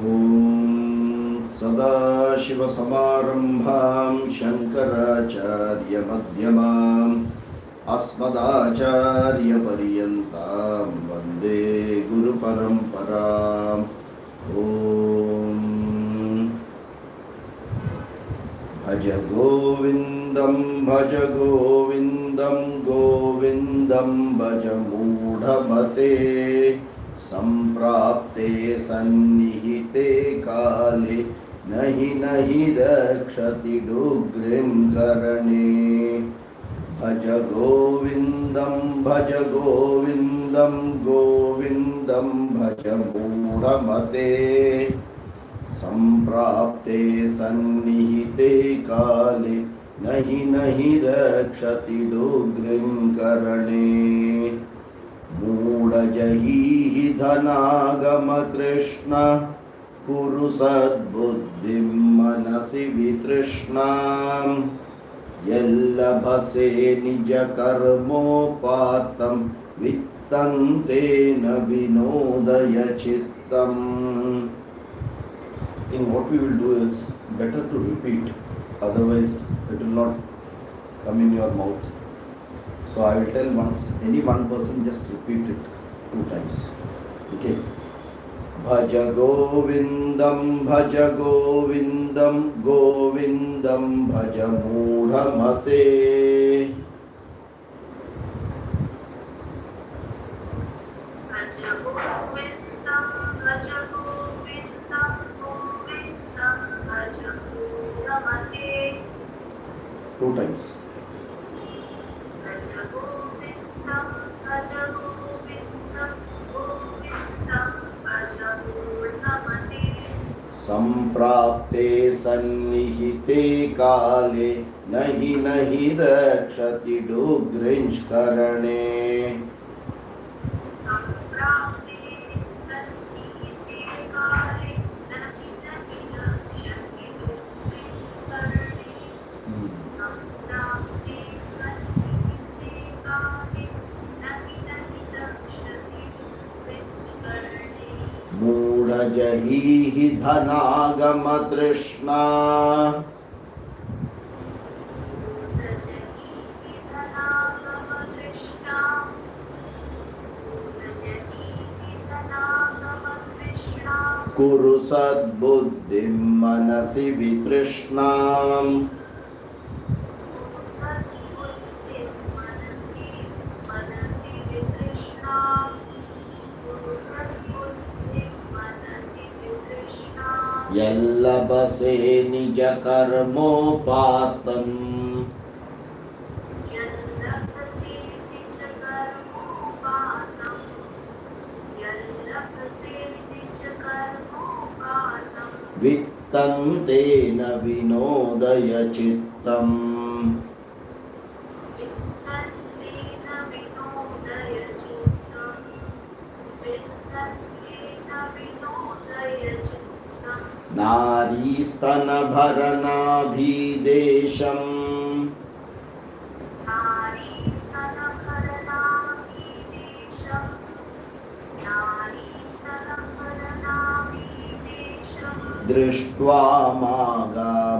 ॐ सदाशिवसमारम्भां शङ्कराचार्यमध्यमाम् अस्मदाचार्यपर्यन्तां वन्दे गुरुपरम्पराम्। ॐ भज गोविन्दं गोविन्दं भज मूढमते सम्प्राप्ते सन्निहिते काले नहि रक्षति डुग्रिं करणे। भज गोविन्दं भज मूढमते सम्प्राप्ते सन्निहिते काले नहि रक्षति डुग्रिं करणे। मूढजहीः धनागमतृष्ण कुरु सद्बुद्धिं मनसि वितृष्णां यल्लभसे निजकर्मोपात्तं वित्तं तेन विनोदय चित्तम्। In what we will do is better to repeat, otherwise it will not come in your mouth. So I will tell once, any one person just repeat it 2 times. Okay. Bhaja Govindam Bhaja Moodhamate. Bhaja Govindam Bhaja Moodhamate. 2 times. Bhaja Govindam Bhaja Moodhamate. Samprapte sannihite kale nahi rakshati dugrinch karane. Samprapte sannihite kale nahi rakshati dugrinch karane. Samprapte sannihite kale nahi rakshati dugrinch karane. मूढजहीः धनागमतृष्णा कुरु सद्बुद्धिं मनसि वितृष्णाम् यल्लभसे निजकर्मोपात्तम् वित्तं तेन विनोदय चित्तम्। नारीस्तनभरनाभिदेशम् दृष्ट्वा मागामोहावेशम्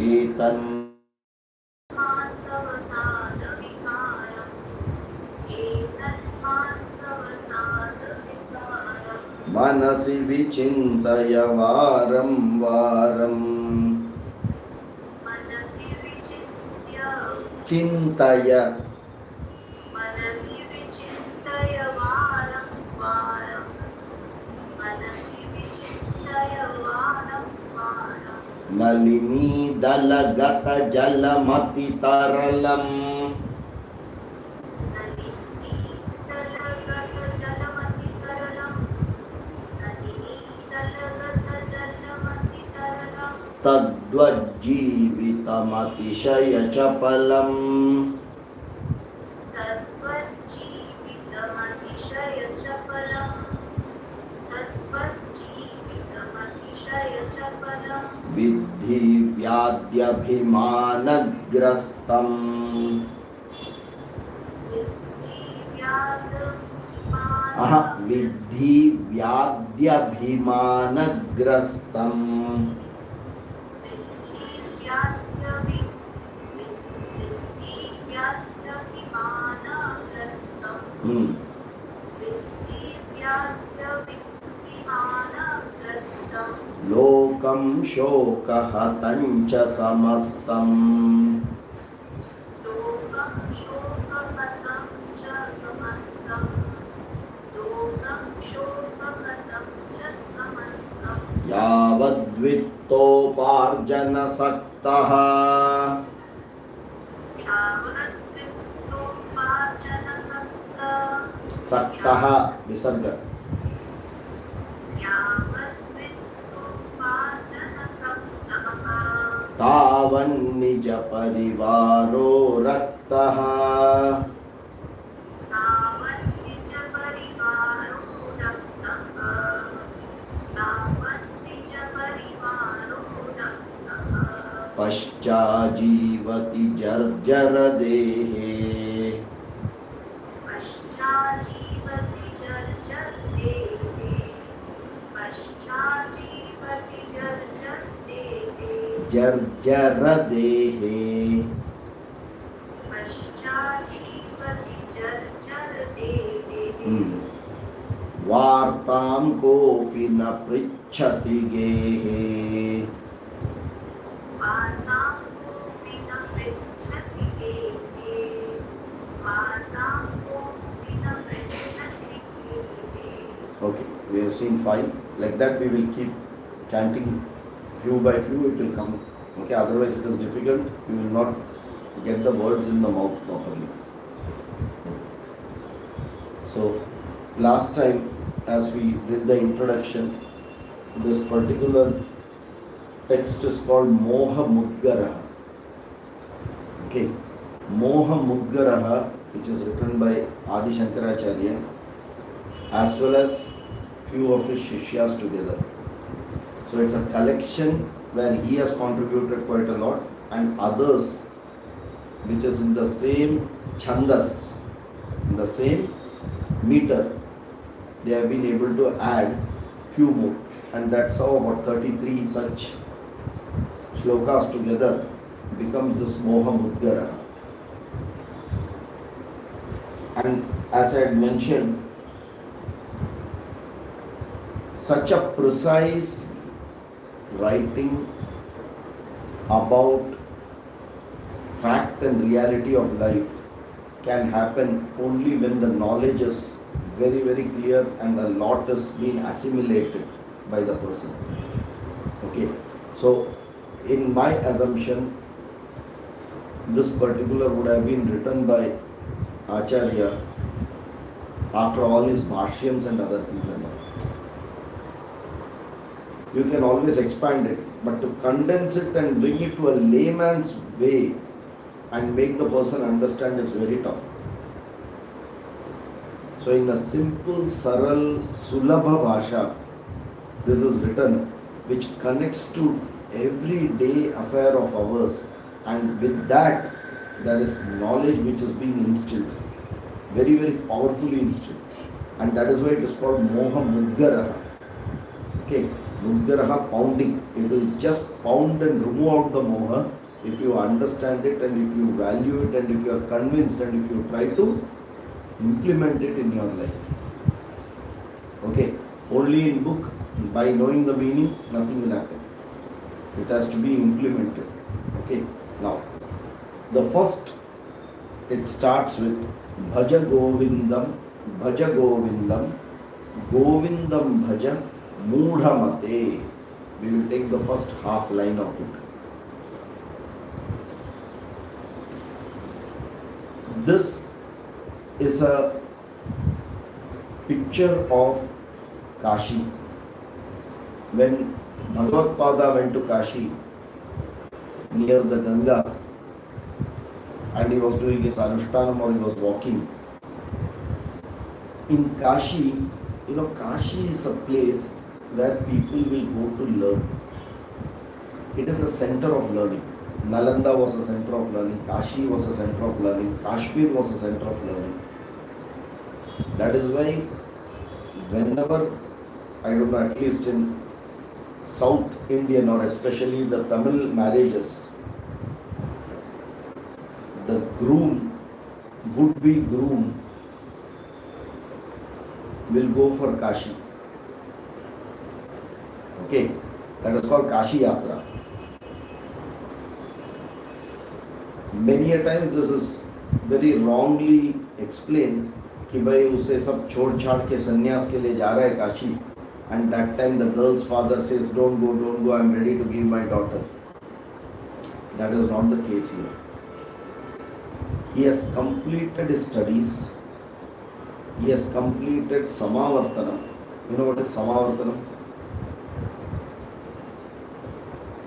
एतन् मनसि विचिन्तय वारं वारम्। चिन्तय नलिनीदलगत जलमतितरलम् तद्वज्जीवितमतिशयचपलम् Vidhi Vyadyabhimanagrastam. Aha, Vidhi Vyadyabhimanagrastam. Lokam shokahatancha samastam. Yavadvittoparjana saktaha. Saktaha visarga. Tavan nija parivaro raktaha. Pascha jivati jarjara dehe. Jarjara dehe. Vartam kopi na prichhati gehe. Okay, we have seen 5. Like that we will keep chanting few by few, it will come. Okay, otherwise it is difficult. You will not get the words in the mouth properly. So, last time as we did the introduction, this particular text is called Moha Muggaraha. Okay, Moha Muggaraha, which is written by Adi Shankaracharya as well as few of his Shishyas together. So it's a collection where he has contributed quite a lot and others which is in the same chandas, in the same meter, they have been able to add few more, and that's how about 33 such shlokas together becomes this Moha Muggaraha. And as I had mentioned, such a precise writing about fact and reality of life can happen only when the knowledge is very, very clear and a lot is being assimilated by the person. Okay, so in my assumption, this particular would have been written by Acharya after all his bhashyams and other things and all. You can always expand it, but to condense it and bring it to a layman's way and make the person understand is very tough. So in a simple, saral, sulabha bhasha, this is written, which connects to everyday affair of ours, and with that there is knowledge which is being instilled, very, very powerfully instilled, and that is why it is called Moha Muggaraha. Okay, Muggaraha, pounding. It will just pound and remove out the moha if you understand it and if you value it and if you are convinced and if you try to implement it in your life. Okay, only in book, by knowing the meaning, nothing will happen. It has to be implemented. Okay, now the first, it starts with Bhaja Govindam, Bhaja Govindam, Govindam Bhaja Moodhamate. We will take the first half line of it. This is a picture of Kashi. When Bhagavad went to Kashi near the Ganga and he was doing his Anushtanam or he was walking, in Kashi, Kashi is a place where people will go to learn. It is a center of learning. Nalanda was a center of learning, Kashi was a center of learning, Kashmir was a center of learning. That is why whenever, I don't know, at least in South Indian or especially the Tamil marriages, the groom, would-be groom, will go for Kashi. Okay, that is called Kashi Yatra. Many a times this is very wrongly explained कि भाई उसे सब छोड़ छाड़ के संन्यास के लिए जा रहा है Kashi, and that time the girl's father says don't go, I'm ready to give my daughter. That is not the case here. He has completed his studies. He has completed Samavartanam. You know what is Samavartanam?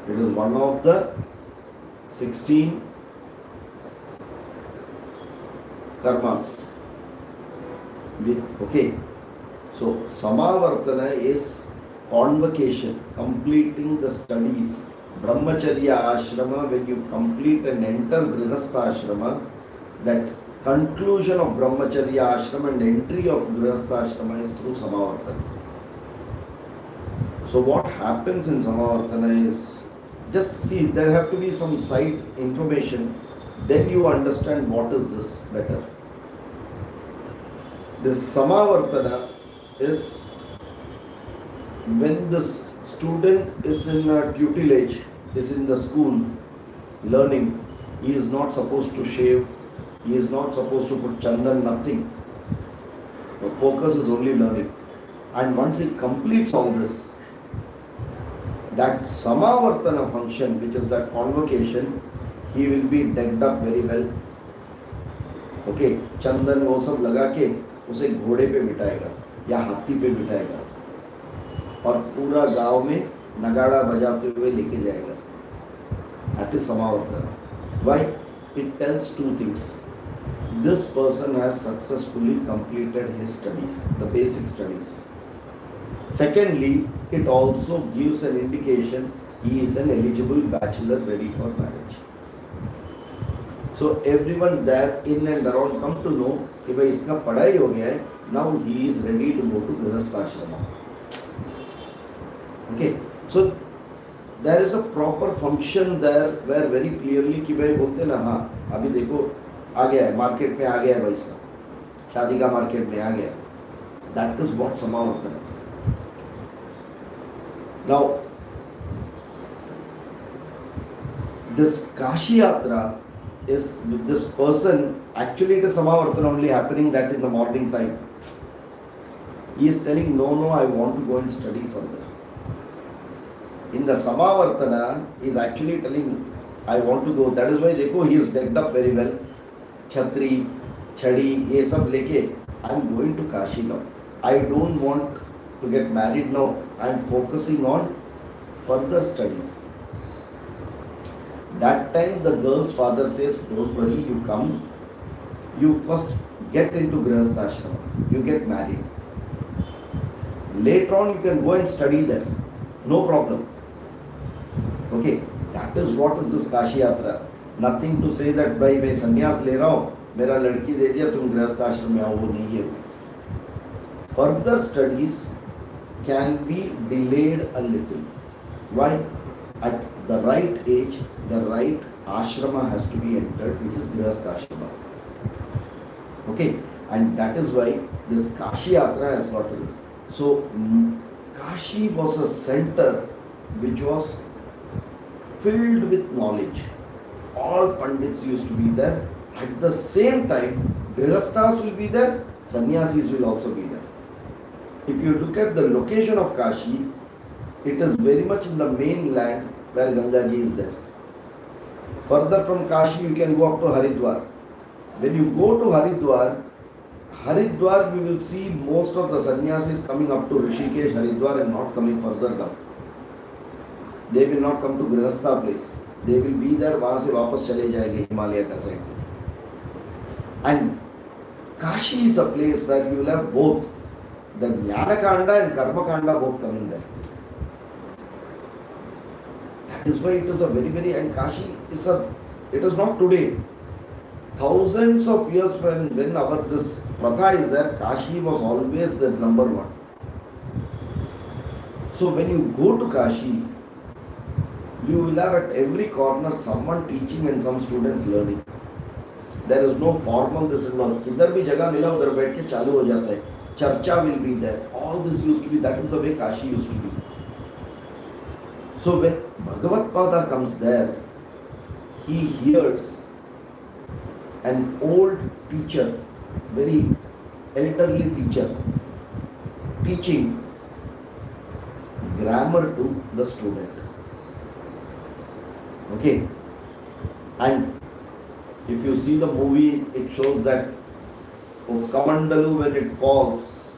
It is one of the 16 karmas. Okay. So Samavartana is convocation, completing the studies. Brahmacharya ashrama, when you complete and enter Grihastha ashrama, that conclusion of Brahmacharya ashrama and entry of Grihastha ashrama is through Samavartana. So what happens in Samavartana is, just see, there have to be some side information, then you understand what is this better. This Samavartana is when the student is in a tutelage, is in the school learning, he is not supposed to shave, he is not supposed to put chandan, nothing. The focus is only learning. And once he completes all this, that Samavartana function, which is that convocation, he will be decked up very well. Okay, chandan वो सब लगा के उसे घोड़े पे बिठाएगा या हाथी पे बिठाएगा और पूरा गांव में नगाड़ा बजाते हुए लेके जाएगा. That is Samavartana. Why? It tells two things. This person has successfully completed his studies, the basic studies. Secondly, it also gives an indication he is an eligible bachelor ready for marriage. So everyone there in and around come to know कि भाई इसका पढ़ाई हो गया है, now he is ready to go to Grihastha ashrama. Okay, so there is a proper function there where very clearly कि भाई बोलते ना, हाँ अभी देखो आ गया है, मार्केट में आ गया है भाई इसका, शादी का मार्केट में आ गया. That is what Samavartana is. Now, this Kashi Yatra is with this person, actually it is Samavartana only happening that in the morning time. He is telling, no, I want to go and study further. In the Samavartana, he is actually telling, I want to go. That is why देखो he is decked up very well. Chhatri, chadi, ये सब लेके, I am going to Kashi now. I don't want to get married now. I am focusing on further studies. That time the girl's father says, don't worry, you come, you first get into Grihastha ashrama, you get married. Later on you can go and study there, no problem. Okay, that is what is this Kashi Yatra. Nothing to say that भाई मैं संन्यास ले रहा हूँ, मेरा लड़की दे दिया, तुम गृहस्थ आश्रम में आओ, वो नहीं है. Further studies can be delayed a little. Why? At the right age, the right ashrama has to be entered, which is Grihastha ashrama. Okay, and that is why this Kashi Yatra has got this. So, Kashi was a center which was filled with knowledge. All Pandits used to be there. At the same time, Grihasthas will be there, Sannyasis will also be there. If you look at the location of Kashi, it is very much in the mainland where Gangaji is there. Further from Kashi, you can go up to Haridwar. When you go to Haridwar, you will see most of the sannyasis coming up to Rishikesh, Haridwar and not coming further down. They will not come to Grihastha place. They will be there, वहाँ से वापस चले जाएंगे हिमालय का side. And Kashi is a place where you will have both the Jnana Kanda and Karma Kanda both coming there. That That is why it is a very, very, and Kashi is it is not today. Thousands of years when our this pratha is there, Kashi was always the number one. So when you go to Kashi, you will have at every corner someone teaching and some students learning. There is no formal, this is not. किधर भी जगह मिला उधर बैठ के चालू हो जाता है. Charcha will be there. All this used to be. That is the way Kashi used to be. So when Bhagavad Pada comes there, he hears an old teacher, very elderly teacher, teaching grammar to the student. Okay, and if you see the movie, it shows that Kamandalu, when it falls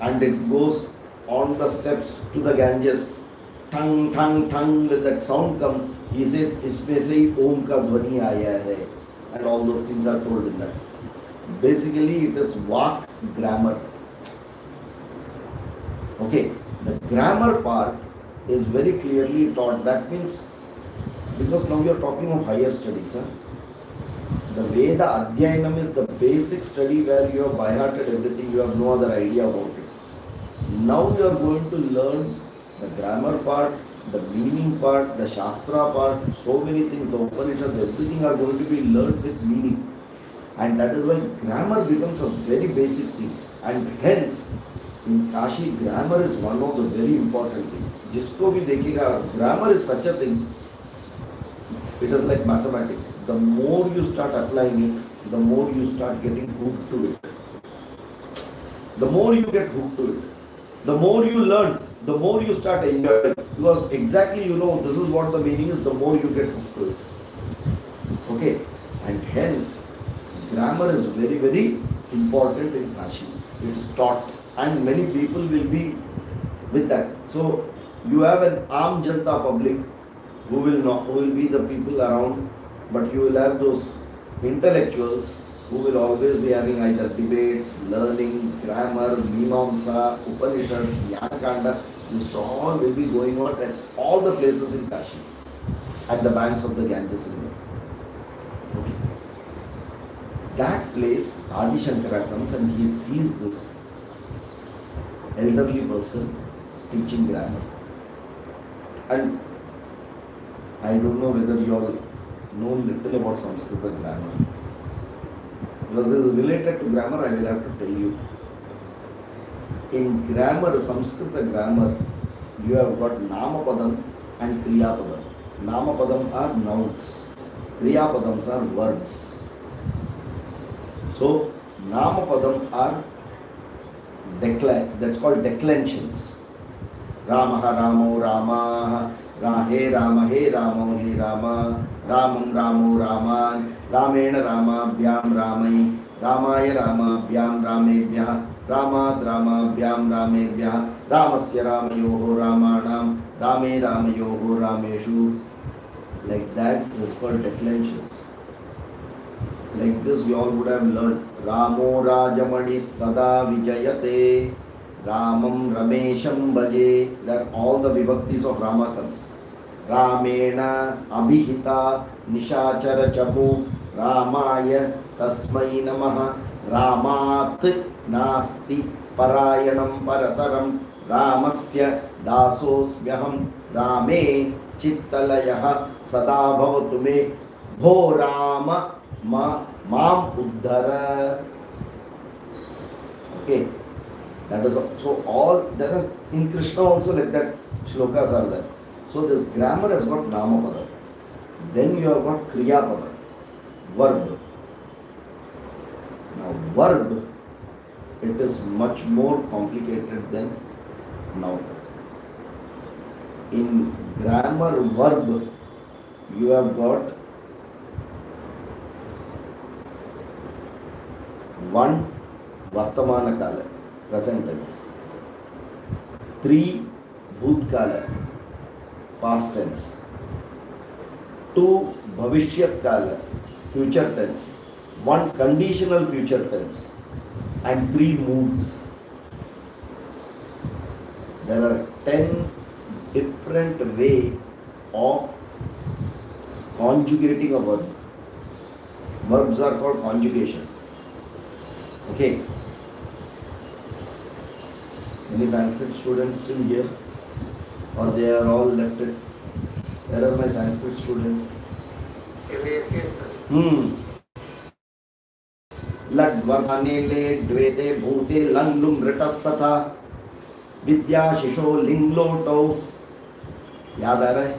and it goes on the steps to the Ganges, thang thang thang, when that sound comes, he says, "Isme se hi Om ka dhvani aaya hai," and all those things are told in that. Basically, it is Vak grammar. Okay, the grammar part is very clearly taught. That means, because now you are talking of higher studies, huh? The Veda Adhyayanam is the basic study where you have by-hearted everything, you have no other idea about it. Now you are going to learn the grammar part, the meaning part, the Shastra part, so many things, the Upanishads, everything are going to be learned with meaning. And that is why grammar becomes a very basic thing. And hence, in Kashi, grammar is one of the very important things. Jisko bhi dekhega, grammar is such a thing. It is like mathematics. The more you start applying it, the more you start getting hooked to it. The more you get hooked to it, the more you learn, the more you start enjoying it. Because exactly you know this is what the meaning is, the more you get hooked to it. Okay? And hence, grammar is very, very important in Kashi. It is taught, and many people will be with that. So you have an Aam Janta public who will be the people around, but you will have those intellectuals who will always be having either debates, learning, grammar, Mimamsa, Upanishad, Jnana-kanda. This all will be going on at all the places in Kashi, at the banks of the Ganges River. Okay. That place, Adi Shankara comes and he sees this elderly person teaching grammar. And I don't know whether you all know little about Sanskrit grammar. Because it is related to grammar, I will have to tell you. In grammar, Sanskrit grammar, you have got Namapadam and Kriyapadam. Namapadam are nouns. Kriyapadams are verbs. So, Namapadam are that's called declensions. Ramaha Ramo Ramaha, He Rama He Ramo He Rama, Ramam Ramo Raman, Ramena Rama Bhyam Ramai, Ramaya Rama Bhyam Ramebhyah, Ramad Rama Bhyam Ramebhyah, Ramasya Ramayoho Ramanam, Rame Ramayoho Rameshu. Like that is called declensions. Like this we all would have learned. Ramo Rajamani Sada Vijayate, Ramam Ramesham Bhaje. There are all the vibhaktis of Rama comes. Ramena Abhihita Nishachara Chabu Ramaya Tasmai Namaha Ramat Nasti Parayanam Parataram Ramasya Dasosmyaham Rame Chittalayaha Sada Bhavatu Me Bho Rama Mam Uddhara. Okay, that is so all there are in Krishna also like that shlokas are there. So this grammar has got Namapada. Then you have got Kriyapada, verb. Now verb, it is much more complicated than noun. In grammar verb, you have got one Vartamana Kala, present tense. 3 Bhutkala, past tense. 2 Bhavishyat Kala, future tense. 1 conditional future tense. And 3 moods. There are 10 different way of conjugating a verb. Verbs are called conjugation. Okay. Any Sanskrit students still here? Or they are all left it? Where are my Sanskrit students? लड्वर्धने ले द्वेते भूते lung लुंग रटस्तथा विद्या शिशो लिंग लोटो. याद आ रहा है?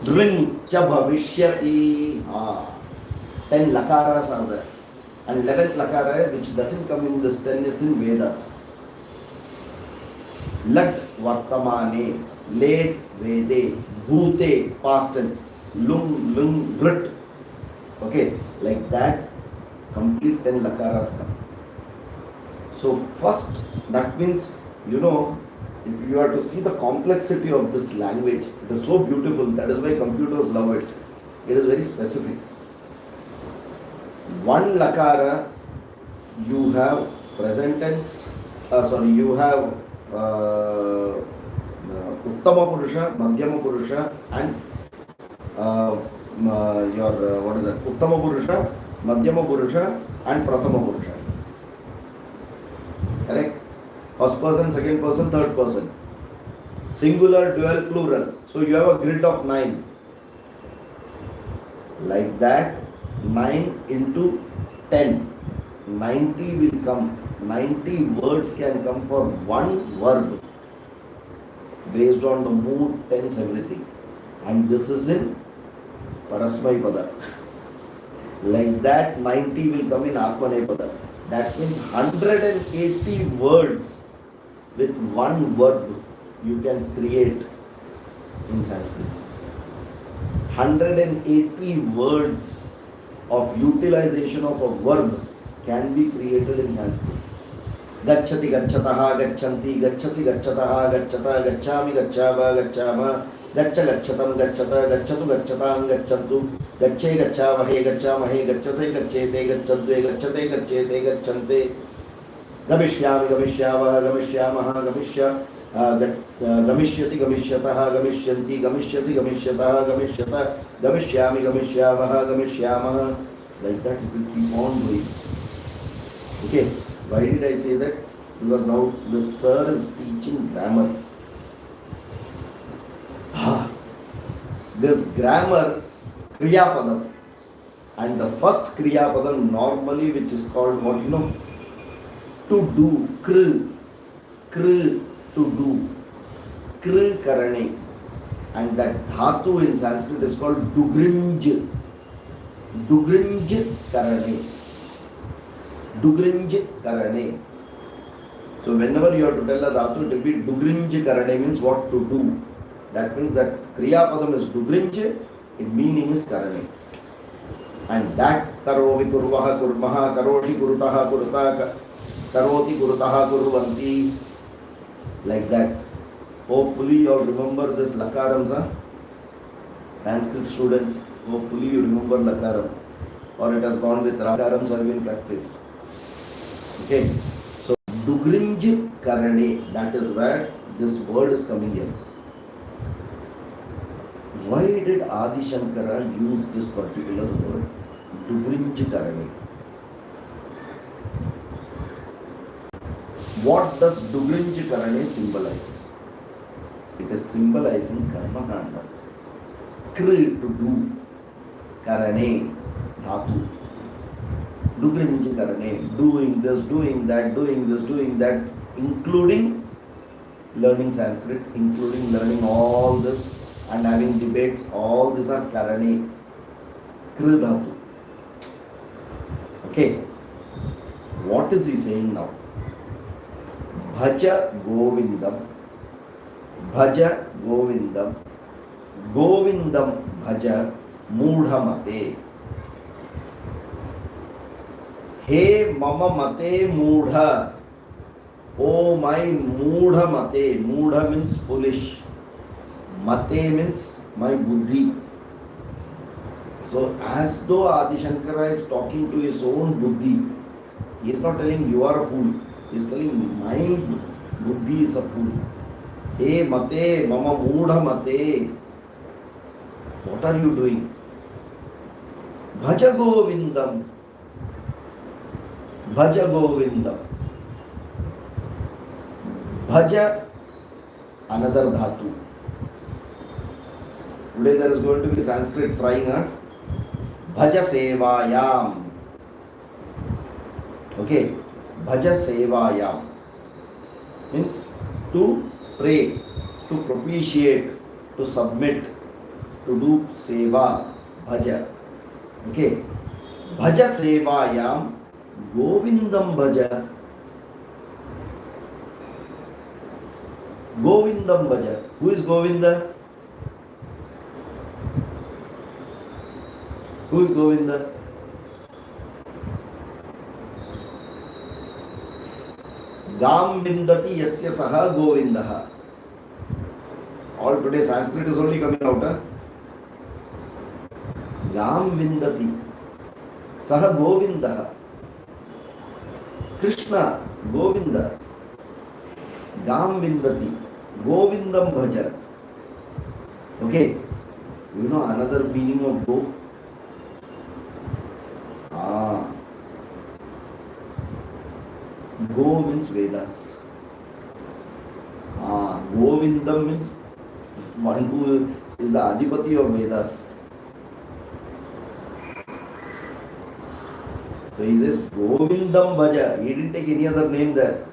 Dring cha bhavishyati. 10 lakaras are there. And 11th lakara, which doesn't come in this 10, is in Vedas. Lat vartamane, late vede, bhute, past tense, lung, lung, grit. Okay, like that, complete 10 lakaras come. So first, that means, if you are to see the complexity of this language, it is so beautiful. That is why computers love it. It is very specific. One lakara, you have present tense, you have Uttama Purusha, Madhyama Purusha, and Uttama Purusha, Madhyama Purusha, and Prathama Purusha. Correct? First person, second person, third person. Singular, dual, plural. So you have a grid of 9. Like that, 9 into 10. 90 will come. 90 words can come for one verb based on the mood, tense, everything. And this is in Parasmai Pada. Like that, 90 will come in Atmane Pada. That means 180 words with one verb you can create in Sanskrit. 180 words of utilization of a verb can be created in Sanskrit. Gacchati, gacchataha, gacchanti, gacchasi, gacchataha, gacchata, gacchami, gacchava, gacchama, gaccha, gacchatam, gacchata, gacchatu, gacchatam, gacchantu, gacche, gacchavahe, gacchamahe, gacchase, gacchete, gacchadve, gacchate, gacchete, gacchante, gamishyami, gamishyavaha, gamishyamaha, gamishyati, gamishyataha, gamisyanti, gamishyasi, gamishyataha, gamishyata, gamishyami, gamishyavaha, gamishyamaha. Like that it will keep on doing. Okay, why did I say that? Because now the sir is teaching grammar. This grammar, Kriya Padam. And the first Kriya Padam normally, which is called what? To do. Kr, to do. Kr karane. And that dhatu in Sanskrit is called dugrinj. Dugrinj karane. Dugrinj karane. So whenever you have to tell a dhatu, it will be dugrinj karane, means what to do. That means that Kriya Padam is dugrinj, its meaning is karane. And that karovi kurvaha kurmaha karoshi kurutaha kurta karoti kurutaha kurvanti. Like that. Hopefully you all remember this lakarams, Sanskrit students. Hopefully you remember lakaram. Or it has gone with rakarams have been practiced. Okay. So dugrinj karane, that is where this word is coming here. Why did Adi Shankara use this particular word? Dugrinj karane. What does Dugrinj karane symbolize? It is symbolizing karma kanda. Kri, to do. Karane, dhatu. Dugrinj karane, doing this, doing that, doing this, doing that, including learning Sanskrit, including learning all this and having debates, all these are karane, kri dhatu. Okay, what is he saying now? Bhaja Govindam, Bhaja Govindam, Govindam Bhaja Moodhamate. He mama mate moodha. Oh my moodha mate. Moodha means foolish. Mate means my buddhi. So as though Adi Shankara is talking to his own buddhi, he is not telling you are a fool. He is telling my buddhi is a fool. Hey mate, mama moodha mate. What are you doing? Bhaja Govindam. Bhaja Govindam. Bhaja, another dhatu. Today there is going to be Sanskrit frying, huh? Bhaja Sevayam. Okay, Bhaja Sevayam means to pray, to propitiate, to submit, to do seva, bhaja. Okay, Bhaja Sevayam Govindam Bhaja. Govindam Bhaja. Who is Govinda? Who is Govinda? Gam Vindati Yasya Saha Govindaha. All today Sanskrit is only coming out. Huh? Gam Vindati Saha Govindaha. Krishna Govinda. Gam Vindati Govindam Bhaja. Okay. You know another meaning of go? Go means Vedas. Govindam means one who is the Adipati of Vedas. So he says Govindam Bhaja. He didn't take any other name there.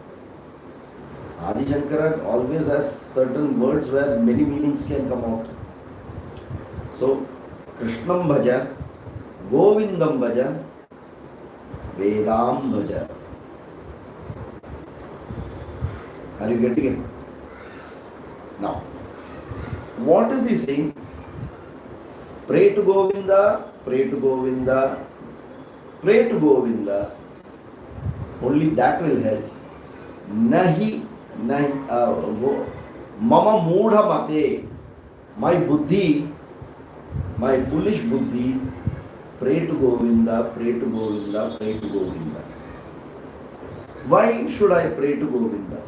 Adi Shankara always has certain words where many meanings can come out. So Krishnam Bhaja, Govindam Bhaja, Vedam Bhaja. Are you getting it? Now, what is he saying? Pray to Govinda, pray to Govinda, pray to Govinda. Only that will help. Nahi, Mama Moodha Mate, my buddhi, my foolish buddhi, pray to Govinda, pray to Govinda, pray to Govinda. Why should I pray to Govinda?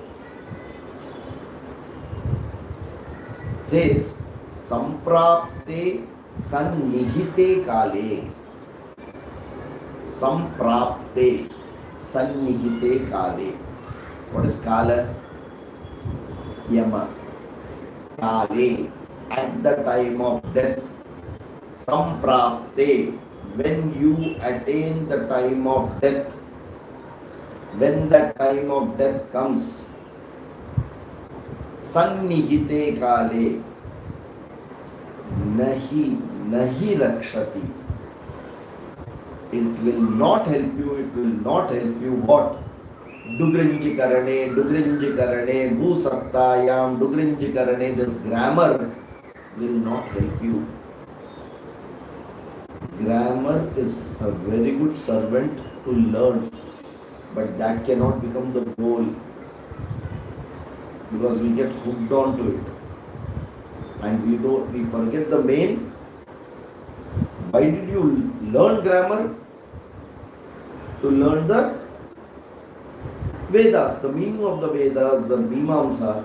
Says Samprapte Sannihite Kale. Samprapte Sannihite Kale. What is Kala? Yama. Kale. At the time of death. Samprapte. When you attain the time of death. When the time of death comes. Sannihite Kale. Nahi rakshati. It will not help you. It will not help you. What? Dugrinji karane, bhusaktayam, dugrinji karane. This grammar will not help you. Grammar is a very good servant to learn, but that cannot become the goal, because we get hooked on to it and we forget the main. Why did you learn grammar? To learn the Vedas, the meaning of the Vedas, the Mimamsa.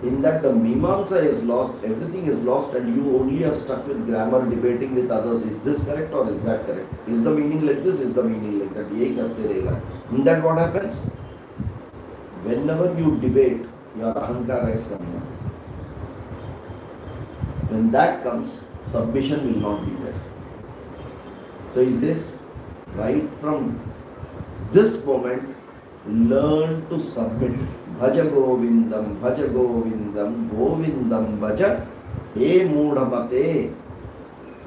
In that the Mimamsa is lost, everything is lost, and you only are stuck with grammar, debating with others. Is this correct or is that correct? Is the meaning like this? Is the meaning like that? Yehi karte rahega. In that what happens? Whenever you debate, your ahankara is coming up. When that comes, submission will not be there. So he says, right from this moment, learn to submit. Bhaja Govindam, Govindam Bhaja, He Moodhamate,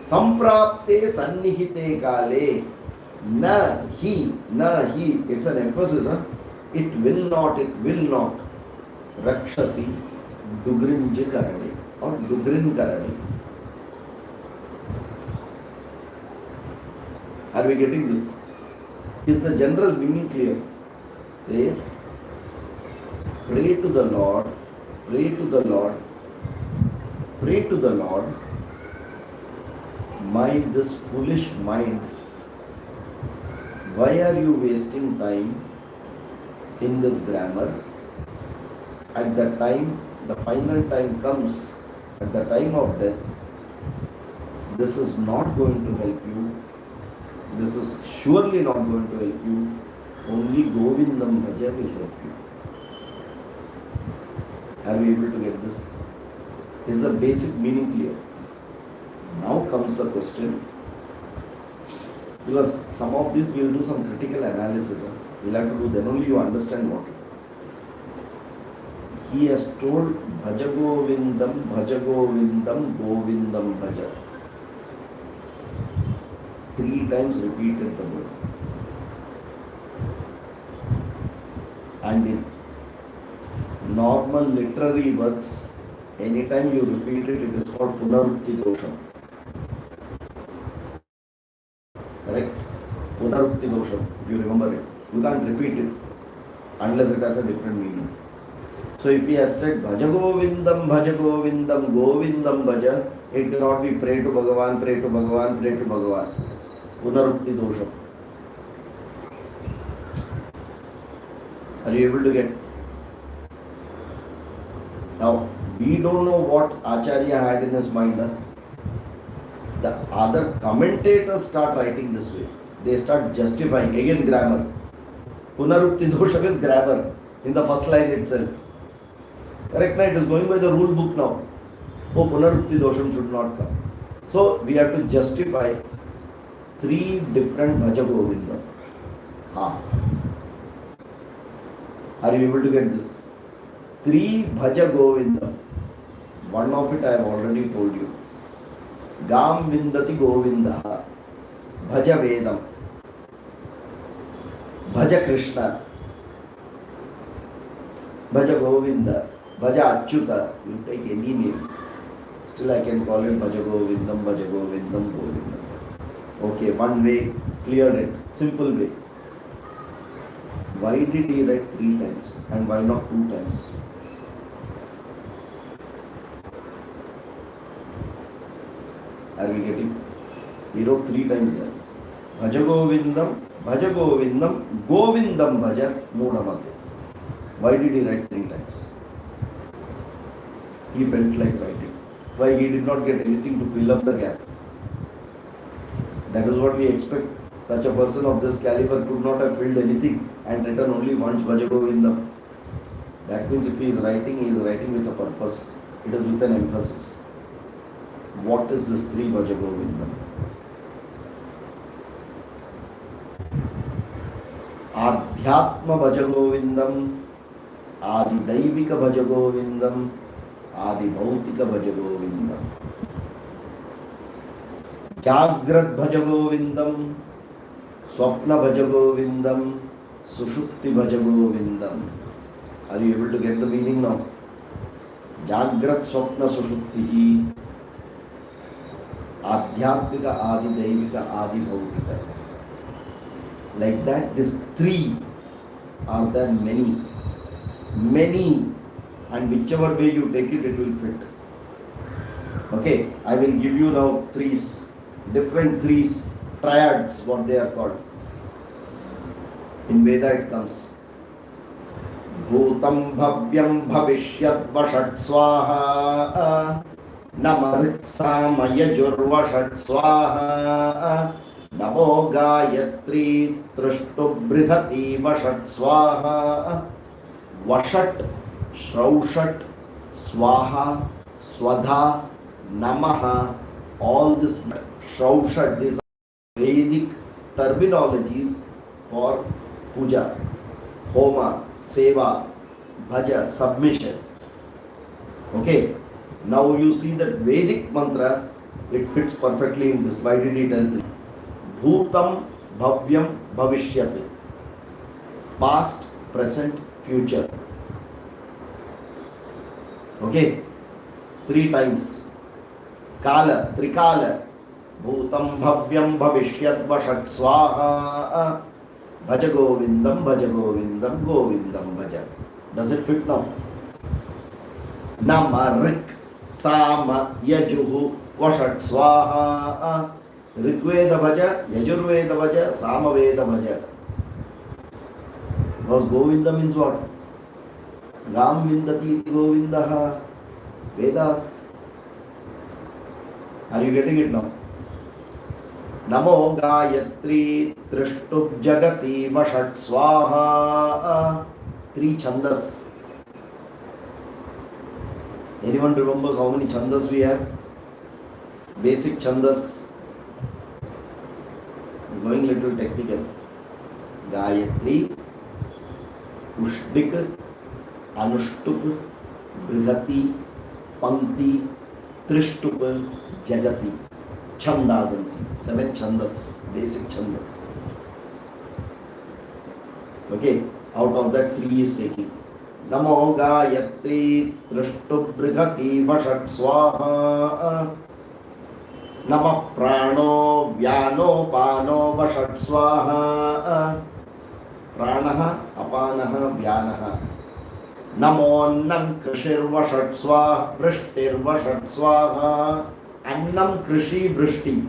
Samprapte Sannihite Kale, Na Hi, it's an emphasis, huh? It will not, Rakshasi, Dugrinji Karane, or Dugrin Karane. Are we getting this? Is the general meaning clear? Says, pray to the Lord, pray to the Lord, pray to the Lord. This foolish mind, why are you wasting time in this grammar? At the time the final time comes at the time of death, this is not going to help you. This is surely not going to help you. Only Govindam Bhaja will help you. Are we able to get this? Is the basic meaning clear? Now comes the question, because some of these we will do some critical analysis. We'll have to do, then only you understand what it is. He has told Bhaja Govindam, Bhaja Govindam, Govindam Bhaja. 3 times repeated the word. And in normal literary works, anytime you repeat it, it is called Punarukti Dosham. Correct? Punarukti Dosham, if you remember it. You can't repeat it unless it has a different meaning. So if he has said Bhaja Govindam, Govindam Bhaja, it cannot be pray to Bhagavan, pray to Bhagavan, pray to Bhagavan. Punarukti Dosham. Are you able to get? Now, we don't know what Acharya had in his mind. The other commentators start writing this way. They start justifying. Again, grammar. Punarukti Dosham is grammar in the first line itself. Correct? It is going by the rule book now. Oh, Punarukti Dosham should not come. So, we have to justify 3 different Bhaja Govindam. Are you able to get this? 3 Bhaja Govindam. One of it I have already told you. Gam Vindati Govinda. Bhaja Vedam. Bhaja Krishna. Bhaja Govinda. Bhaja Achyuta. You take any name. Still I can call it Bhaja Govindam, Bhaja Govindam, Govindam. Okay, one way, cleared it. Simple way. Why did he write 3 times and why not 2 times? Are we getting? He wrote 3 times there. Bhaja Govindam, Govindam Bhaja, Moodamate. Why did he write 3 times? He felt like writing. Why he did not get anything to fill up the gap? That is what we expect. Such a person of this caliber could not have filled anything and written only once Bhaja Govindam. That means if he is writing with a purpose. It is with an emphasis. What is this 3 Bhaja Govindam? Adhyatma Bhaja Govindam, Adi Daivika Bhaja Govindam, Adi Bhautika Bhaja Govindam. Jagrat Bhaja Govindam, Swapna Bhaja Govindam, Sushupti Bhaja Govindam. Are you able to get the meaning now? Jagrat Swapna Sushupti, Adhyatmika, Adi Daivika, Adi Bhautika. Like that, these 3 are there many, and whichever way you take it, it will fit. Okay, I will give you now 3 different 3 triads, what they are called. In Veda it comes. Bhutam Bhavyam Bhavishyat Vashat Swaha, Namaritsama Vashat Swaha, Namo Gayatri Trishtu Brihati Vashat Swaha. Vashat, Shraushat, Swaha, Swadha, Namaha, all this Shraushat, these are Vedic terminologies for puja, homa, seva, bhaja, submission. Okay, now you see that Vedic mantra, it fits perfectly in this. Why did he tell this? Bhutam Bhavyam Bhavishyat. Past, present, future. Okay, 3 times. Kala, Trikala. Bhutam Bhavyam Bhavishyat Vashat Swaha. Bhaja Govindam, Govindam Bhaja. Does it fit now? Namarik Sama Yajuhu Vashat Swaha. Rigveda Bhaja, Yajurveda Bhaja, Samaveda Bhaja. Because Govinda means what? Gam Vindati iti Govindaha. Vedas. Are you getting it now? Namo Gayatri Trishtub Jagati Vashat Swaha. Three chandas. Anyone remembers how many chandas we have? Basic chandas. I'm going little technical. Gayatri, Ushnik, Anushtup, Brihati, Pankti, Trishtup, Jagati. Chandagansi. 7 chandas. Basic chandas. Okay. Out of that 3 is taking. Namo Gayatri Trishtup Brihati Vashat Swaha. Namah Prano Vyano Pano Vashat Swaha. Pranaha Apanaha Vyanaha. Namonnam Krishir Vashat Swaha. Vrishtir Vashat Swaha. Annam Krishi Vrishti.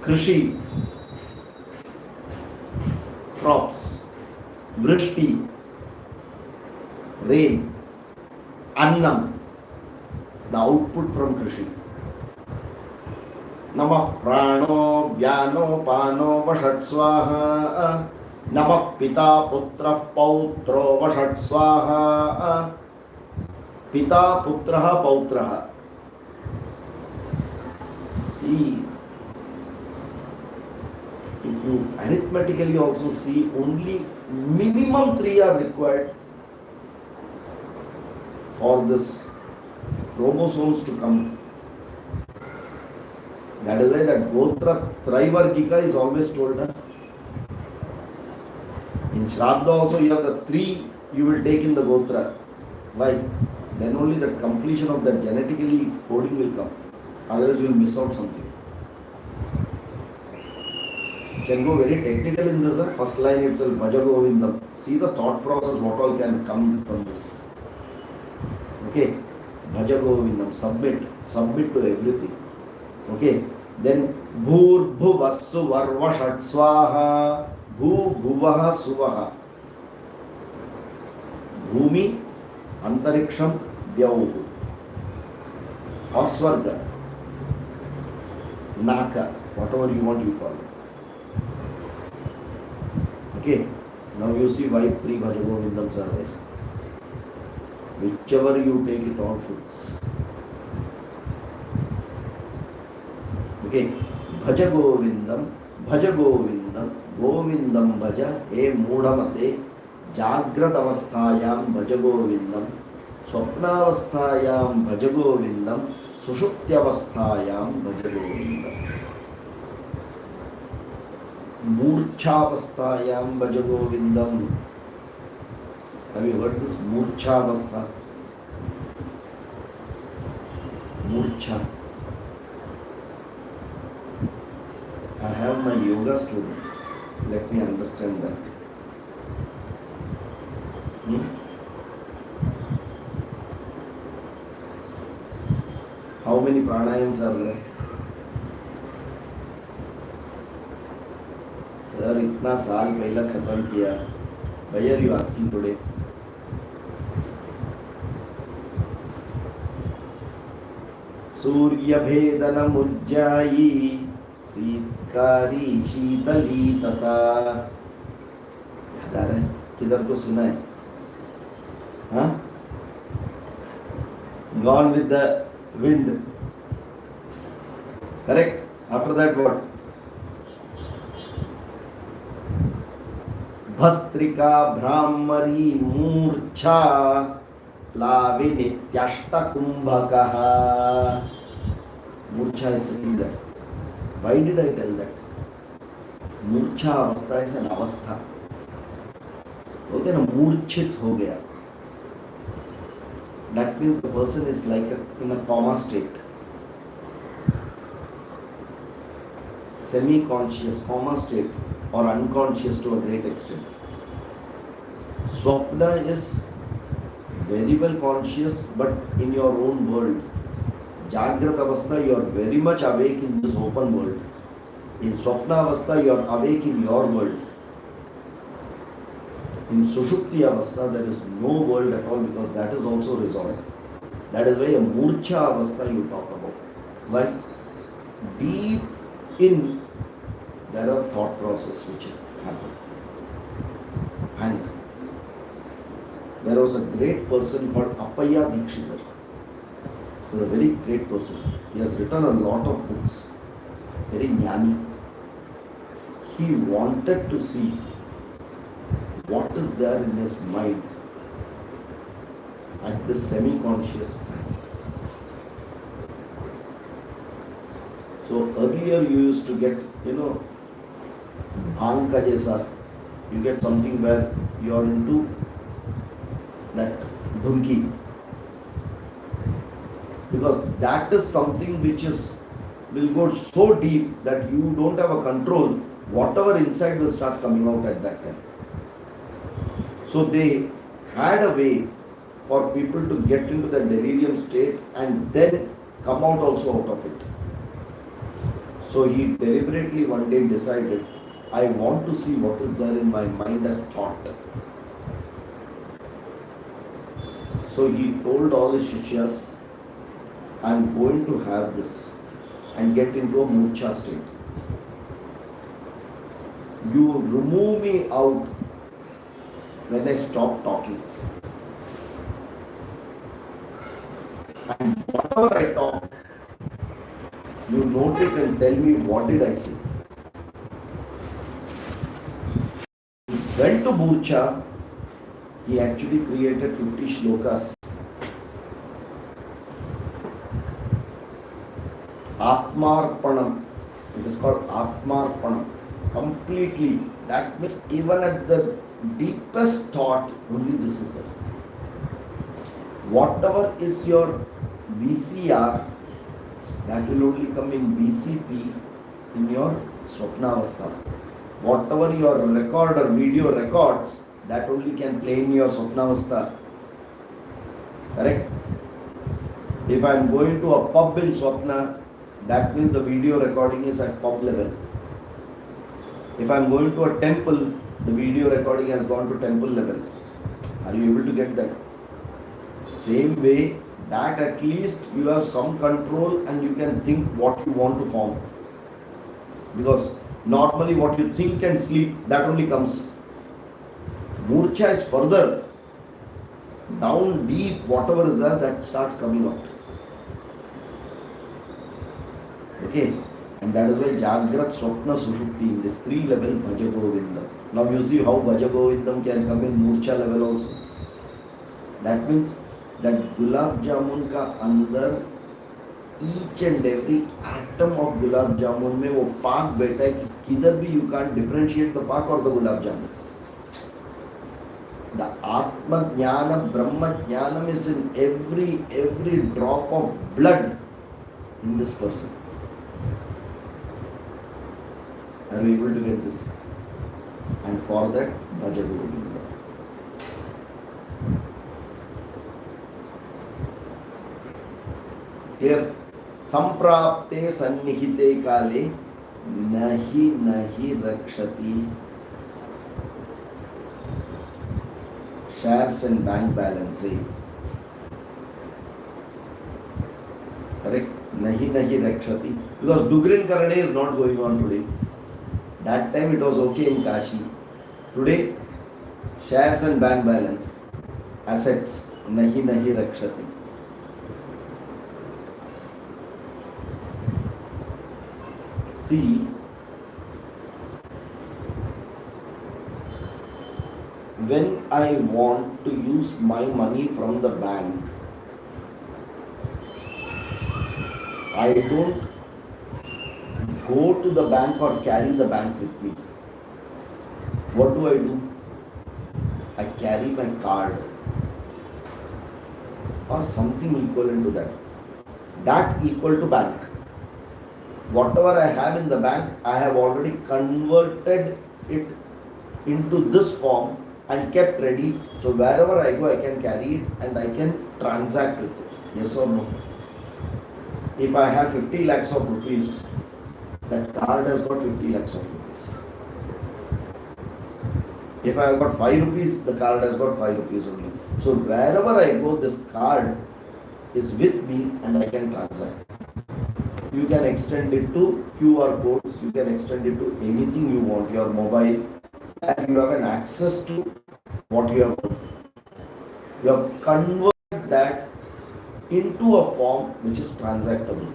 Krishi, crops. Vrishti, rain. Annam, the output from Krishi. Namah Prano Vyano Pano Vashat Swaha. Namah Pita Putra Pautro Vashat Swaha. Pita Putraha Pautraha. See, if you arithmetically also see, only minimum 3 are required for this chromosomes to come. That is why that Gotra Trivargika is always told. In Shraddha also you have the 3 you will take in the Gotra. Why? Then only the completion of that genetically coding will come. Otherwise you will miss out something. You can go very technical in this. First line itself, Bhaja Govindam. See the thought process, what all can come from this. Okay. Bhaja Govindam. Submit to everything. Okay. Then Bhur Bhuvassu Varvashat Swaha. Bhu Bhuvaha Suvaha. Bhumi Antariksham Dyauhu. Or Swarga. Naka. Whatever you want you call it. Okay. Now you see why 3 Bhaja Govindams are there. Whichever you take, it all fits. Okay. Bhaja Govindam, Govindam Bhaja, E Mudamate, Jagrat Avasthayam Bhaja Govindam, Swapnavasthayam Bhaja Govindam, Sushuptyavasthayam Bhaja Govindam. Murchavasthayam Bhaja Govindam. Have you heard this? Murchavastha. Murcha. I have my yoga students. Let me understand that. How many pranayams are there? Sir, इतना साल पहला खत्म किया. Why are you asking today? सूर्य भेदन मुज्जाई शीतकारी शीतली तथा. याद आ रहा है? किधर को सुना है? हाँ? Gone with the wind. Correct? After that what? Bhastrika bhramari मूर्छा प्लाविनित्याष्टकुंभकः. Murcha is sitting there. Why did I tell that? Murcha अवस्था is an अवस्था. बोलते हैं ना मूर्छित हो गया. That means the person is like in a coma state. Semi-conscious coma state or unconscious to a great extent. Swapna is very well conscious but in your own world. Jagrat Avastha, you are very much awake in this open world. In Swapna Avastha, you are awake in your world. In Sushupti Avastha, there is no world at all because that is also resolved. That is why a Murcha Avastha you talk about. Why? Deep in, there are thought process which happen. And there was a great person called Appaya Dikshitar. He was a very great person. He has written a lot of books. Very jnani. He wanted to see what is there in his mind at this semi-conscious time. So earlier you used to get, bhang ka jaisa, you get something where you are into that dhunki. Because that is something which will go so deep that you don't have a control. Whatever inside will start coming out at that time. So they had a way for people to get into the delirium state and then come out also out of it. So he deliberately one day decided, I want to see what is there in my mind as thought. So he told all his Shishyas, I am going to have this and get into a Murcha state. You remove me out when I stop talking. And whatever I talk, you note it and tell me what did I say. He went to Murcha. He actually created 50 shlokas. Atmarpanam. It is called Atmarpanam. Completely. That means even at the deepest thought, only this is there. Whatever is your VCR, that will only come in VCP in your Swapnavastha. Whatever your recorder, video records, that only can play in your Swapnavastha. Correct? If I am going to a pub in Swapna, that means the video recording is at pub level. If I am going to a temple, the video recording has gone to temple level. Are you able to get that? Same way, that at least you have some control and you can think what you want to form. Because normally what you think and sleep, that only comes. Murcha is further. Down deep, whatever is there, that starts coming out. Okay? And that is why Jagrat, Swapna, Sushupti, in this 3 level, Bhaja Govindam. Now you see how Bhaja Govindam can come in Murcha level also. That means that Gulab Jamun ka andar, each and every atom of Gulab Jamun mein wo paak baitha hai ki kidhar bhi you can't differentiate the paak or the Gulab Jamun. The Atma Jnana, Brahma Jnanam is in every drop of blood in this person. Are we able to get this? And for that, Bhaja Govindam. Here, Samprapte Sannihite Kale Nahi Rakshati. Shares and bank balance. Correct? Nahi Rakshati. Because Dugrin Karane is not going on today. That time it was okay in Kashi. Today, shares and bank balance, assets, nahi rakshati. See, when I want to use my money from the bank, I don't go to the bank or carry the bank with me. What do? I carry my card or something equivalent to that. That equal to bank. Whatever I have in the bank, I have already converted it into this form and kept ready. So wherever I go, I can carry it and I can transact with it. Yes or no? If I have 50 lakhs of rupees, that card has got 50 lakhs of rupees. If I have got 5 rupees, the card has got 5 rupees only. So wherever I go, this card is with me and I can transact. You can extend it to QR codes, you can extend it to anything you want, your mobile, and you have an access to what you have done. You have converted that into a form which is transactable,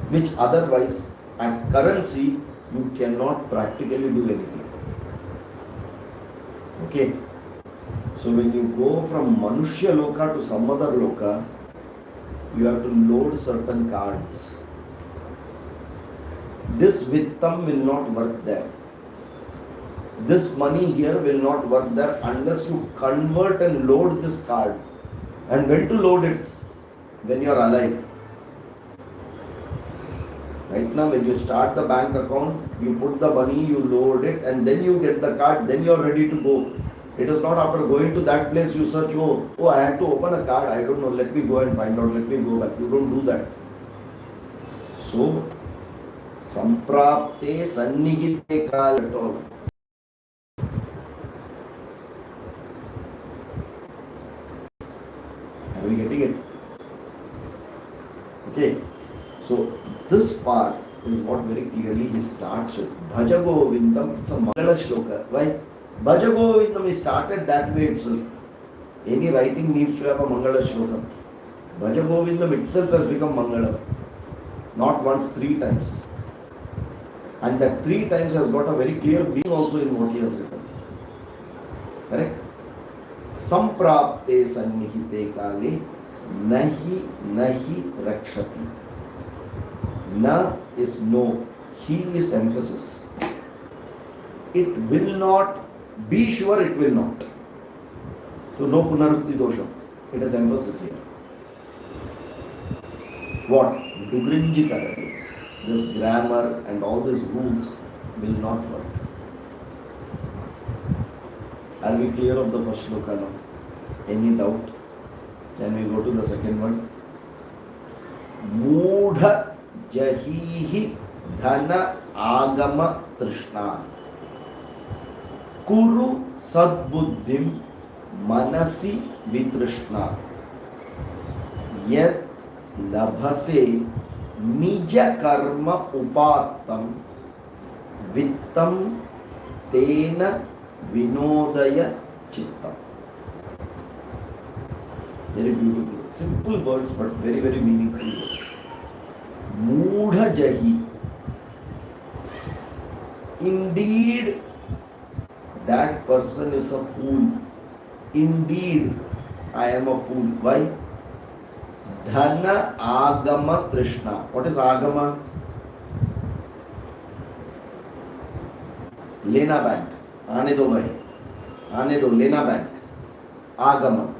which otherwise as currency you cannot practically do anything. Okay, so when you go from Manushya Loka to some other Loka, you have to load certain cards. This Vittam will not work there. This money here will not work there unless you convert and load this card. And when to load it? When you are alive. Right now, when you start the bank account, you put the money, you load it, and then you get the card, then you are ready to go. It is not after going to that place you search, oh, I had to open a card, I don't know, let me go and find out, let me go back. You don't do that. So, Samprapte Sannihite Kal at all. Are we getting it? Okay. So, this part is what very clearly he starts with. Bhaja Govindam, it's a Mangala Shloka. Why? Bhaja Govindam is started that way itself. Any writing needs to have a Mangala Shloka. Bhaja Govindam itself has become Mangala. Not once, 3 times. And that 3 times has got a very clear meaning also in what he has written. Correct? Samprapte Sannihite Kale nahi rakshati. Na is no. He is emphasis. It will not. Be sure it will not. So no punarukti dosha. It is emphasis here. What? Dugrinji karate. This grammar and all these rules will not work. Are we clear of the first shloka now? Any doubt? Can we go to the second one? Moodha jahihi dhana agama trishna kuru sadbuddhim manasi vitrishna yat labhase nija karma upattam vittam tena vinodaya chittam. Very beautiful. Simple words but very, very meaningful words. Moodha jahi. Indeed, that person is a fool. Indeed, I am a fool. Why? Dhana agama trishna. What is agama? Lena bank. Aane do bhai. Aane do. Lena bank. Agama.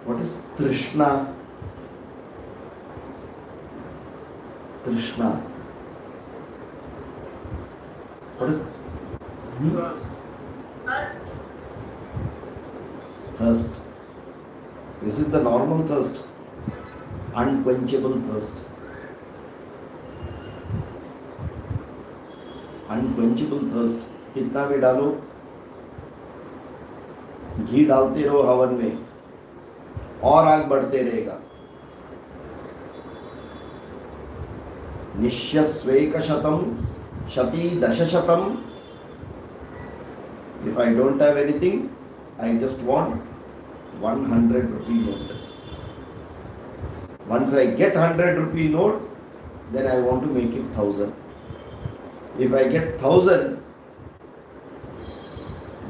What is trishna? Trishna. What is Thirst. thirst? This is the normal thirst. Unquenchable thirst. Unquenchable thirst. कितना भी डालो, घी डालते रहो हवन में और आग बढ़ते रहेगा. निश्यस्वेक शतम शती दशशतम. If I don't have anything, I just want 100 rupee note. Once I get 100 rupee note, then I want to make it 1000. If I get 1000,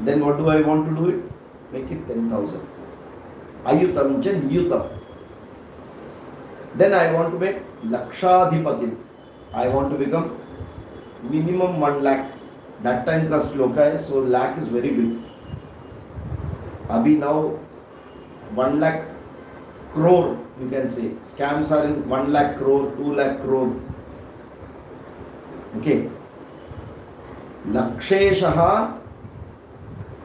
then what do I want to do it? Make it 10,000. Ayutam cha niyutam. Then I want to make Lakshadhipati. I want to become minimum 1 lakh. That time ka shloka hai, so lakh is very big. Abhi now 1 lakh crore, you can say. Scams are in 1 lakh crore, 2 lakh crore. Okay. Laksheshaha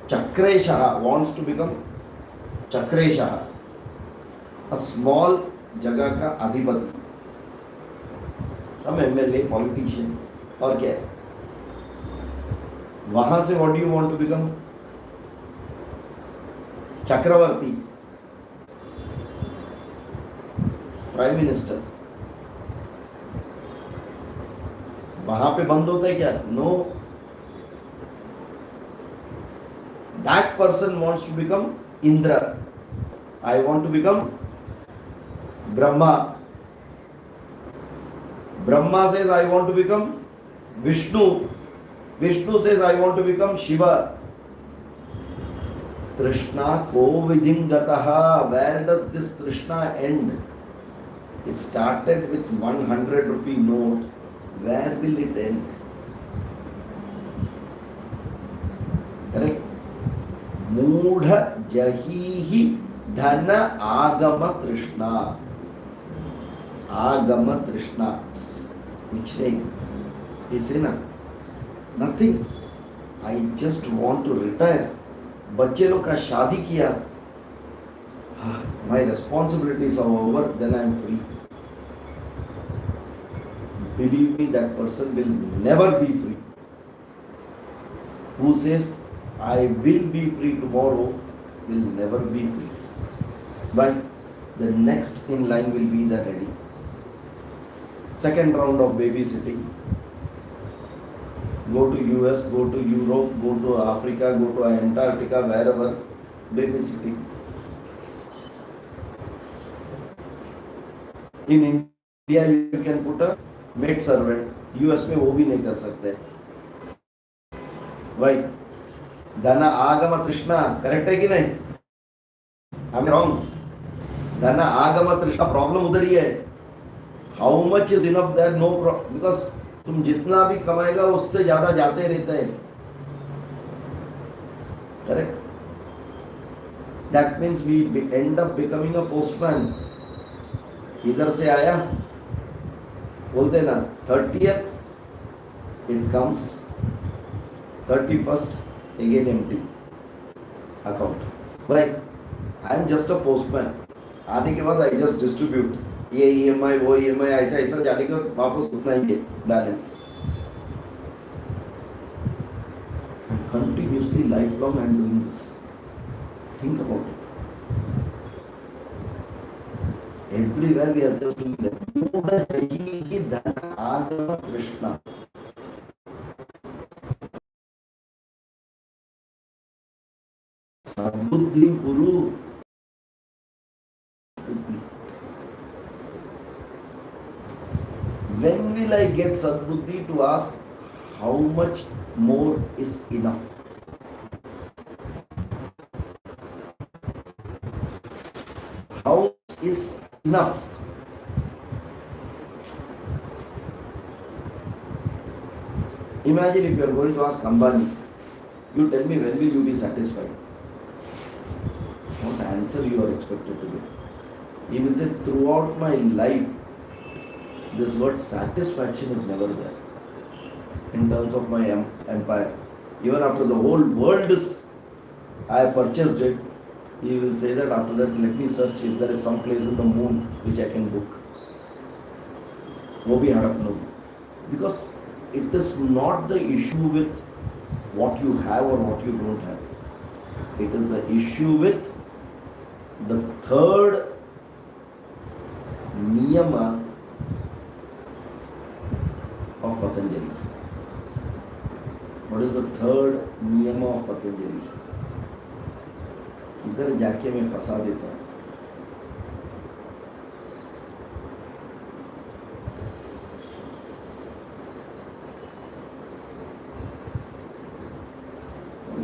Chakreshaha wants to become Chakreshaha, a small जगह का अधिपति, some MLA, politician, और क्या है? वहां से what do you want to become? Chakravarti, prime minister, वहां पे बंद होता है क्या? No, that person wants to become Indra, I want to become Brahma, Brahma says I want to become Vishnu, Vishnu says I want to become Shiva. Trishna ko vidingataha. Where does this Trishna end? It started with 100 rupee note. Where will it end? Correct? Moodha jahihi dhana agama Trishna. Agama Trishna. Which day? He said, nothing. I just want to retire. बच्चे लोग का शादी किया, my responsibilities are over, then I am free. Believe me, that person will never be free. Who says I will be free tomorrow will never be free. By the next in line will be the ready. Second round of babysitting. Go to US, go to Europe, go to Africa, go to Antarctica, wherever, babysitting. In India you can put a maid servant. US में वो भी नहीं कर सकते. Why? धना आगम तृष्णा, correct है कि नहीं? I'm wrong. धना आगम तृष्णा, प्रॉब्लम उधर ही है. How much is enough there? No problem, because तुम जितना भी कमाएगा उससे ज्यादा जाते रहते हैं. Correct? That means we end up becoming a postman. इधर से आया, बोलते ना 30th it comes, 31st again empty account. भाई I am just a postman. आने के बाद आई जस्ट डिस्ट्रीब्यूट, ये EMI वो EMI, ऐसा ऐसा जाने के वापस उतना ही balance. Continuously life long I am doing this. Think about it. Everywhere we are just doing that. मूढ़ जहिहि धन आगम तृष्णा. सद्बुद्धि कुरु. When will I get sadbuddhi to ask how much more is enough? How is enough? Imagine if you are going to ask Ambani, you tell me when will you be satisfied? What answer you are expected to give? He will say, throughout my life, this word satisfaction is never there in terms of my empire. Even after the whole world is, I purchased it, he will say that after that let me search if there is some place in the moon which I can book. वो भी हड़प लो. Because it is not the issue with what you have or what you don't have. It is the issue with the third niyama of Patanjali. What is the third niyama of Patanjali? इधर जाके मैं फंसा देता हूँ.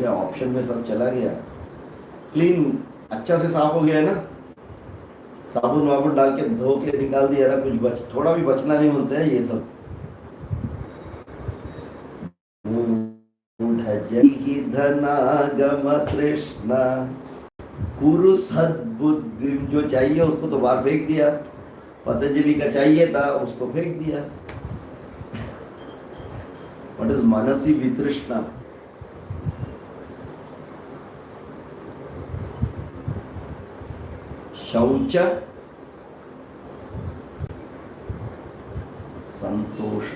या option में सब चला गया. क्लीन अच्छा से साफ हो गया है ना. साबुन वाबुन डाल के धो के निकाल दिया ना. कुछ थोड़ा भी बचना नहीं होता है ये सब. जहि धनागम तृष्णा कुरु सद्बुद्धि. जो चाहिए उसको तो बाहर फेंक दिया. पतंजलि का चाहिए था उसको फेंक दिया. व्हाट इज मनसी वितृष्णा? शौच संतोष.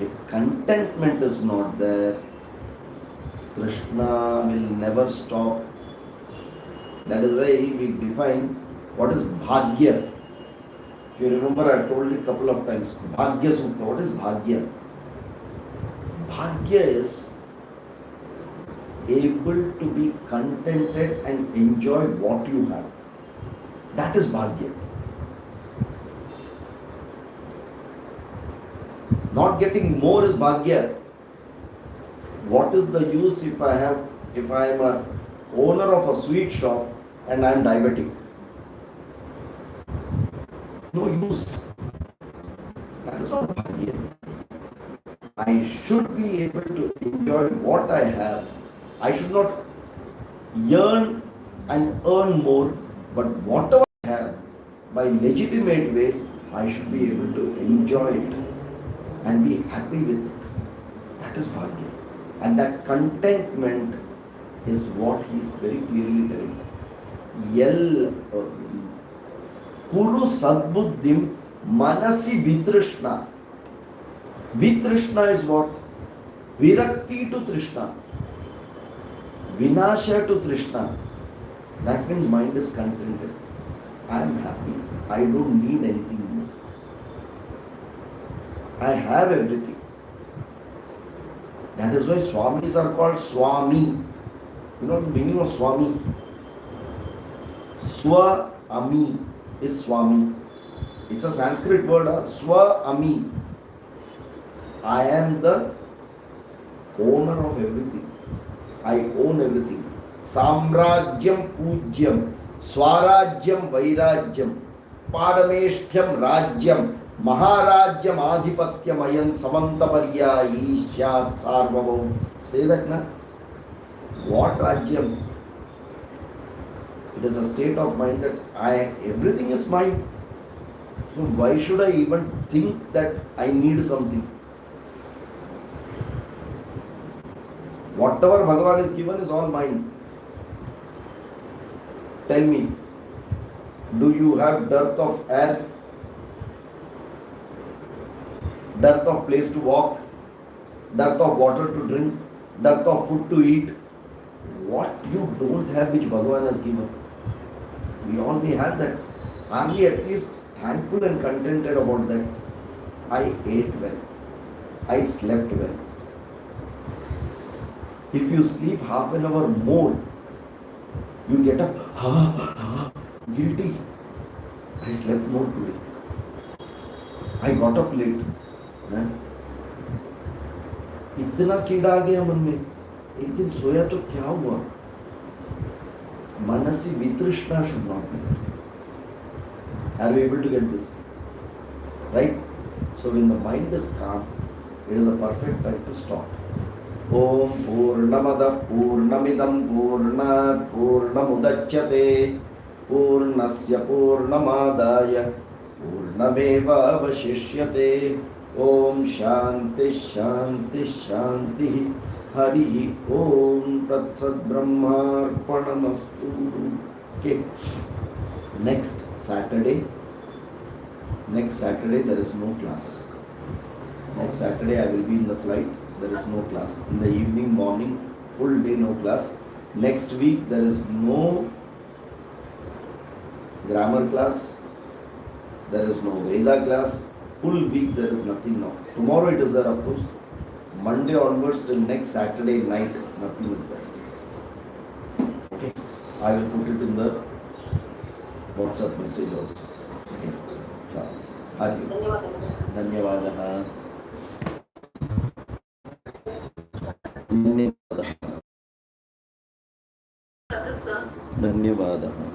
If contentment is not there, Krishna will never stop. That is why we define what is Bhagya. If you remember, I told it a couple of times. Bhagya Sukta. What is Bhagya? Bhagya is able to be contented and enjoy what you have. That is Bhagya. Not getting more is Bhagya. What is the use if I am a owner of a sweet shop and I am diabetic? No use. That is not Bhagya. I should be able to enjoy what I have. I should not yearn and earn more, but whatever I have, by legitimate ways, I should be able to enjoy it and be happy with it. That is Bhagya. And that contentment is what he is very clearly telling. Kuru sadbuddhim manasi vitrishna. Vitrishna is what? Virakti to Trishna. Vinasha to Trishna. That means mind is contented. I am happy. I don't need anything more. I have everything. That is why Swamis are called Swami. You know the meaning of Swami? Swa-ami is Swami. It's a Sanskrit word, Swa-ami. I am the owner of everything. I own everything. Samrajyam Pujyam, Swarajyam Vairajyam, Parameshtyam Rajyam, Maharajyam Adhipatyam Ayan Samantaparya Ishyat Sarvabhaum. Say that na? What Rajyam? It is a state of mind that everything is mine. So why should I even think that I need something? Whatever Bhagavan is given is all mine. Tell me, do you have dearth of air? Dearth of place to walk? Dearth of water to drink? Dearth of food to eat? What you don't have which Bhagavan has given? We all may have that. Are we at least thankful and contented about that? I ate well. I slept well. If you sleep half an hour more, you get up, guilty. I slept more today. I got up late. इतना कीड़ा आ गया मन में. एक दिन सोया तो क्या हुआ? Manasi vitrishna should not be there. Are we able to get this? Right? So when the mind is calm, it is a perfect time to stop. Om Purnamadah Purnamidam Purnat Purnamudachyate Purnasya Purnamadaya Purnameva Vashishyate. Om Shanti Shanti Shanti Hari Om Tat Sat Brahmarpanamastu. Okay. Next Saturday there is no class. Next Saturday I will be in the flight. There is no class. In the evening, morning, full day no class. Next week there is no grammar class. There is no Veda class. Full week there is nothing now. Tomorrow it is there, of course. Monday onwards till next Saturday night, nothing is there. Okay. I will put it in the WhatsApp message also. Okay. Hari. Dhanyavadah. धन्यवादः.